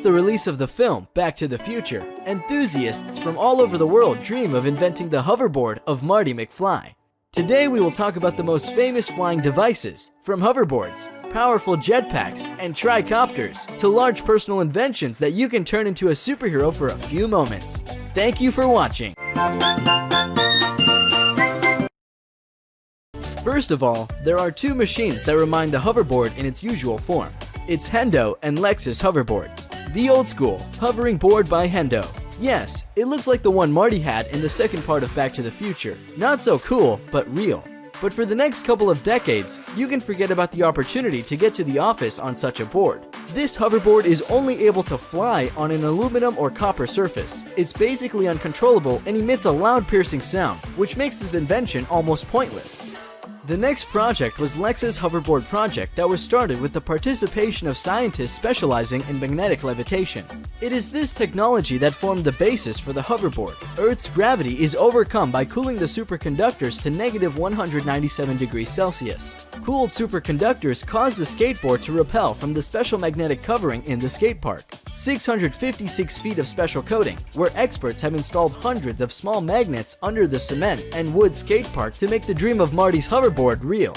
the release of the film Back to the Future, enthusiasts from all over the world dream of inventing the hoverboard of Marty McFly. Today we will talk about the most famous flying devices, from hoverboards, powerful jetpacks, and tricopters, to large personal inventions that you can turn into a superhero for a few moments. Thank you for watching. First of all, there are two machines that remind the hoverboard in its usual form. It's Hendo and Lexus hoverboards. The old school, hovering board by Hendo. Yes, it looks like the one Marty had in the second part of Back to the Future. Not so cool, but real. But for the next couple of decades, you can forget about the opportunity to get to the office on such a board. This hoverboard is only able to fly on an aluminum or copper surface. It's basically uncontrollable and emits a loud piercing sound, which makes this invention almost pointless. The next project was Lexus hoverboard project that was started with the participation of scientists specializing in magnetic levitation. It is this technology that formed the basis for the hoverboard. Earth's gravity is overcome by cooling the superconductors to negative 197 degrees Celsius. Cooled superconductors cause the skateboard to repel from the special magnetic covering in the skate park. 656 feet of special coating, where experts have installed hundreds of small magnets under the cement and wood skate park to make the dream of Marty's hoverboard real.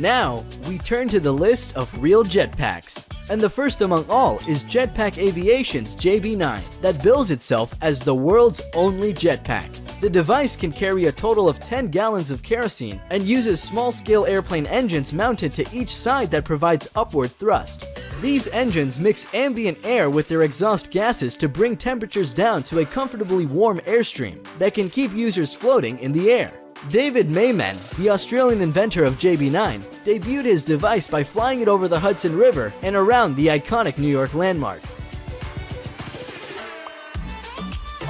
Now, we turn to the list of real jetpacks. And the first among all is Jetpack Aviation's JB9, that bills itself as the world's only jetpack. The device can carry a total of 10 gallons of kerosene and uses small-scale airplane engines mounted to each side that provides upward thrust. These engines mix ambient air with their exhaust gases to bring temperatures down to a comfortably warm airstream that can keep users floating in the air. David Mayman, the Australian inventor of JB9, debuted his device by flying it over the Hudson River and around the iconic New York landmark.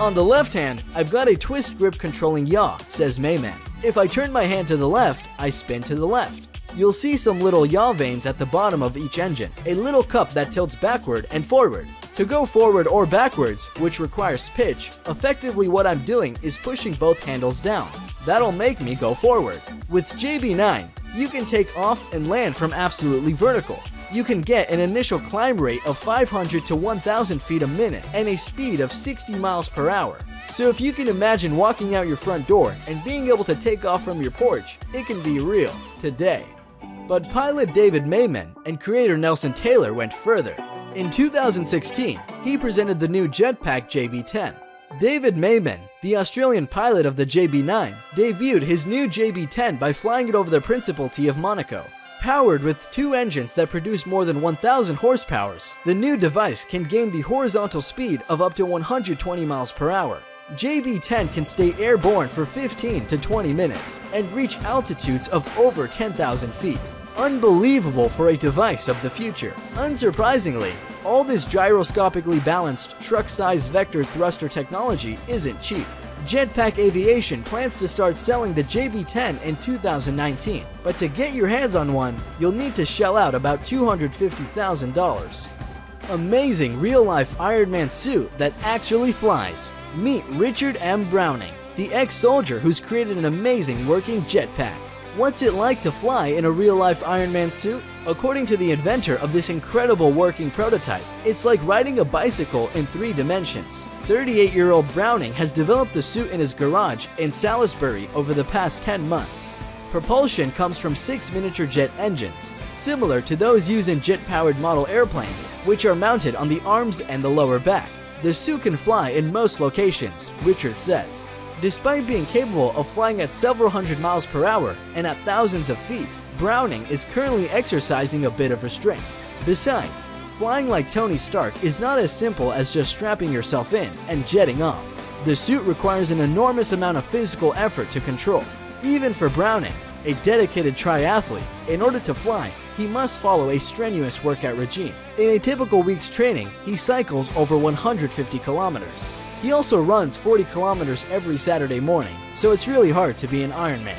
On the left hand, I've got a twist grip controlling yaw, says Mayman. If I turn my hand to the left, I spin to the left. You'll see some little yaw vanes at the bottom of each engine, a little cup that tilts backward and forward. To go forward or backwards, which requires pitch, effectively what I'm doing is pushing both handles down. That'll make me go forward. With JB9, you can take off and land from absolutely vertical. You can get an initial climb rate of 500 to 1,000 feet a minute and a speed of 60 miles per hour. So if you can imagine walking out your front door and being able to take off from your porch, it can be real today. But pilot David Mayman and creator Nelson Taylor went further. In 2016, he presented the new jetpack JB10. David Mayman, the Australian pilot of the JB9, debuted his new JB10 by flying it over the Principality of Monaco. Powered with two engines that produce more than 1,000 horsepower, the new device can gain the horizontal speed of up to 120 miles per hour. JB10 can stay airborne for 15 to 20 minutes and reach altitudes of over 10,000 feet. Unbelievable for a device of the future. Unsurprisingly, all this gyroscopically balanced truck-sized vector thruster technology isn't cheap. Jetpack Aviation plans to start selling the JB10 in 2019, but to get your hands on one, you'll need to shell out about $250,000. Amazing real-life Iron Man suit that actually flies. Meet Richard M. Browning, the ex-soldier who's created an amazing working jetpack. What's it like to fly in a real-life Iron Man suit? According to the inventor of this incredible working prototype, it's like riding a bicycle in 3 dimensions. 38-year-old Browning has developed the suit in his garage in Salisbury over the past 10 months. Propulsion comes from 6 miniature jet engines, similar to those used in jet-powered model airplanes, which are mounted on the arms and the lower back. The suit can fly in most locations, Richard says. Despite being capable of flying at several hundred miles per hour and at thousands of feet, Browning is currently exercising a bit of restraint. Besides, flying like Tony Stark is not as simple as just strapping yourself in and jetting off. The suit requires an enormous amount of physical effort to control. Even for Browning, a dedicated triathlete, in order to fly, he must follow a strenuous workout regime. In a typical week's training, he cycles over 150 kilometers. He also runs 40 kilometers every Saturday morning, so it's really hard to be an Ironman.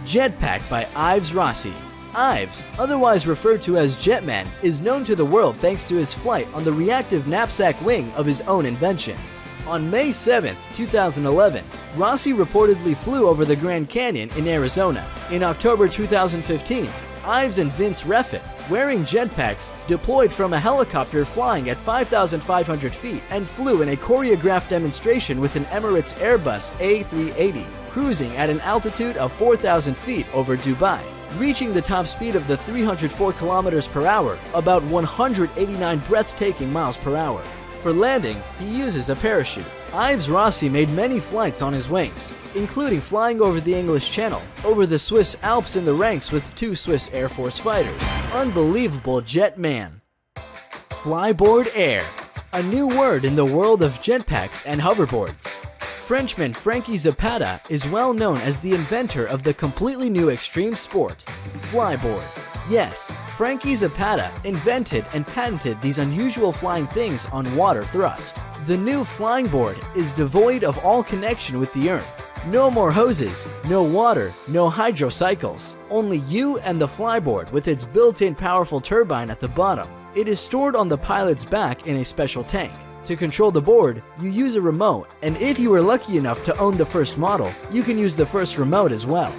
Jetpack by Ives Rossi. Ives, otherwise referred to as Jetman, is known to the world thanks to his flight on the reactive knapsack wing of his own invention. On May 7, 2011, Rossi reportedly flew over the Grand Canyon in Arizona. In October 2015, Ives and Vince Refit, wearing jetpacks, deployed from a helicopter flying at 5,500 feet and flew in a choreographed demonstration with an Emirates Airbus A380, cruising at an altitude of 4,000 feet over Dubai, reaching the top speed of the 304 kilometers per hour, about 189 breathtaking miles per hour. For landing, he uses a parachute. Ives Rossi made many flights on his wings, including flying over the English Channel, over the Swiss Alps in the ranks with 2 Swiss Air Force fighters. Unbelievable jet man. Flyboard air, a new word in the world of jetpacks and hoverboards. Frenchman Frankie Zapata is well known as the inventor of the completely new extreme sport, flyboard. Yes, Frankie Zapata invented and patented these unusual flying things on water thrust. The new flying board is devoid of all connection with the earth. No more hoses, no water, no hydrocycles. Only you and the flyboard with its built-in powerful turbine at the bottom. It is stored on the pilot's back in a special tank. To control the board, you use a remote, and if you are lucky enough to own the first model, you can use the first remote as well.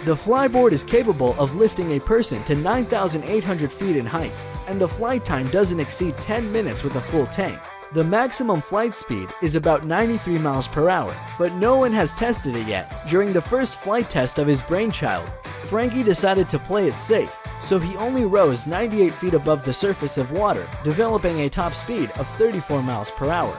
The flyboard is capable of lifting a person to 9,800 feet in height, and the flight time doesn't exceed 10 minutes with a full tank. The maximum flight speed is about 93 miles per hour, but no one has tested it yet. During the first flight test of his brainchild, Frankie decided to play it safe, so he only rose 98 feet above the surface of water, developing a top speed of 34 miles per hour.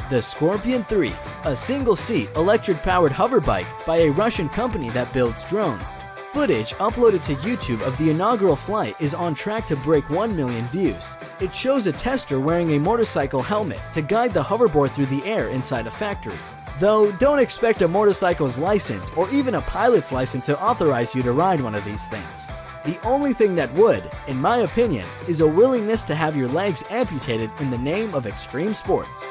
The Scorpion 3, a single-seat electric-powered hoverbike by a Russian company that builds drones. Footage uploaded to YouTube of the inaugural flight is on track to break 1 million views. It shows a tester wearing a motorcycle helmet to guide the hoverboard through the air inside a factory. Though, don't expect a motorcycle's license or even a pilot's license to authorize you to ride one of these things. The only thing that would, in my opinion, is a willingness to have your legs amputated in the name of extreme sports.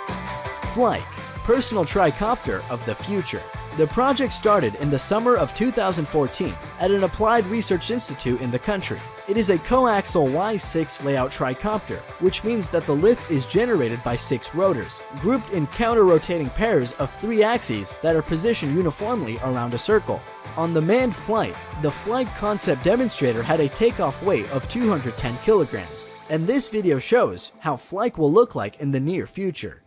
Flight, personal tricopter of the future. The project started in the summer of 2014 at an applied research institute in the country. It is a coaxial Y6 layout tricopter, which means that the lift is generated by 6 rotors, grouped in counter-rotating pairs of 3 axes that are positioned uniformly around a circle. On the manned flight, the flight concept demonstrator had a takeoff weight of 210 kilograms, and this video shows how flight will look like in the near future.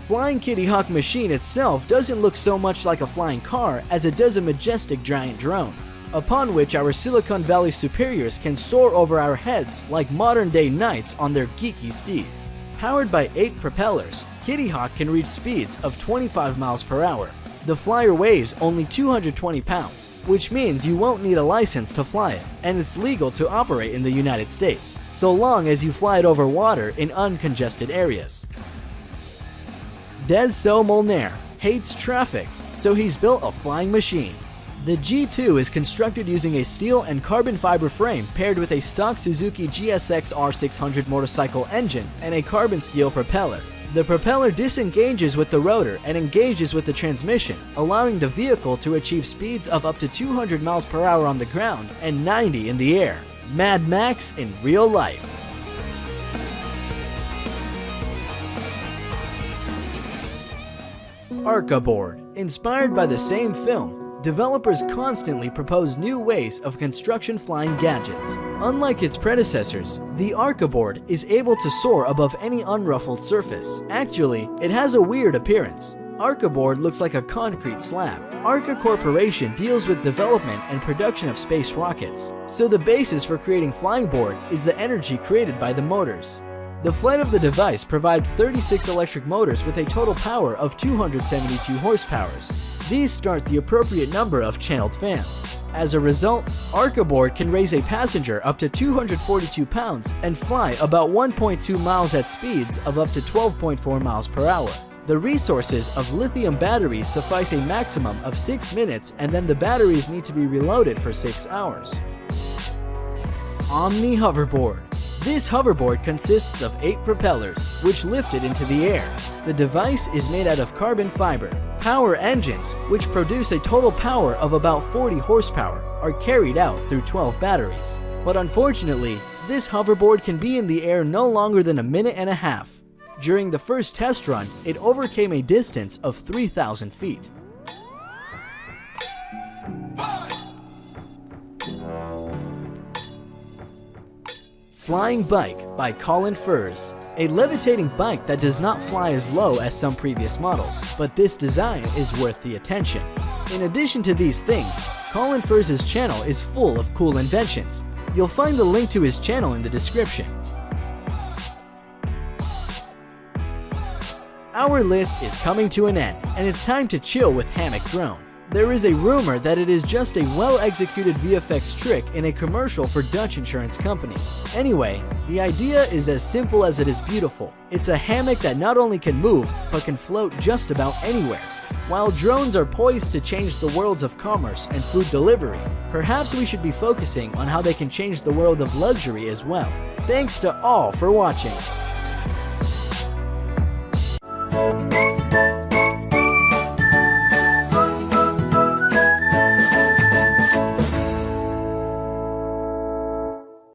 Flying Kitty Hawk machine itself doesn't look so much like a flying car as it does a majestic giant drone, upon which our Silicon Valley superiors can soar over our heads like modern-day knights on their geeky steeds. Powered by 8 propellers, Kitty Hawk can reach speeds of 25 miles per hour. The flyer weighs only 220 pounds, which means you won't need a license to fly it, and it's legal to operate in the United States, so long as you fly it over water in uncongested areas. Des Molnar hates traffic, so he's built a flying machine. The G2 is constructed using a steel and carbon fiber frame paired with a stock Suzuki GSX R600 motorcycle engine and a carbon steel propeller. The propeller disengages with the rotor and engages with the transmission, allowing the vehicle to achieve speeds of up to 200 miles per hour on the ground and 90 in the air. Mad Max in real life. Arca board. Inspired by the same film, developers constantly propose new ways of construction flying gadgets. Unlike its predecessors, the Arca board is able to soar above any unruffled surface. Actually, it has a weird appearance. Arca board looks like a concrete slab. Arca Corporation deals with development and production of space rockets, so the basis for creating flying board is the energy created by the motors. The flight of the device provides 36 electric motors with a total power of 272 horsepower. These start the appropriate number of channeled fans. As a result, Arca board can raise a passenger up to 242 pounds and fly about 1.2 miles at speeds of up to 12.4 miles per hour. The resources of lithium batteries suffice a maximum of 6 minutes, and then the batteries need to be reloaded for 6 hours. Omni hoverboard. This hoverboard consists of 8 propellers, which lift it into the air. The device is made out of carbon fiber. Power engines, which produce a total power of about 40 horsepower, are carried out through 12 batteries. But unfortunately, This hoverboard can be in the air no longer than a minute and a half. During the first test run, it overcame a distance of 3,000 feet. Flying Bike by Colin Furze. A levitating bike that does not fly as low as some previous models, but this design is worth the attention. In addition to these things, Colin Furze's channel is full of cool inventions. You'll find the link to his channel in the description. Our list is coming to an end, and it's time to chill with Hammock Drone. There is a rumor that it is just a well-executed VFX trick in a commercial for Dutch insurance company. Anyway, the idea is as simple as it is beautiful. It's a hammock that not only can move, but can float just about anywhere. While drones are poised to change the worlds of commerce and food delivery, perhaps we should be focusing on how they can change the world of luxury as well. Thanks to all for watching.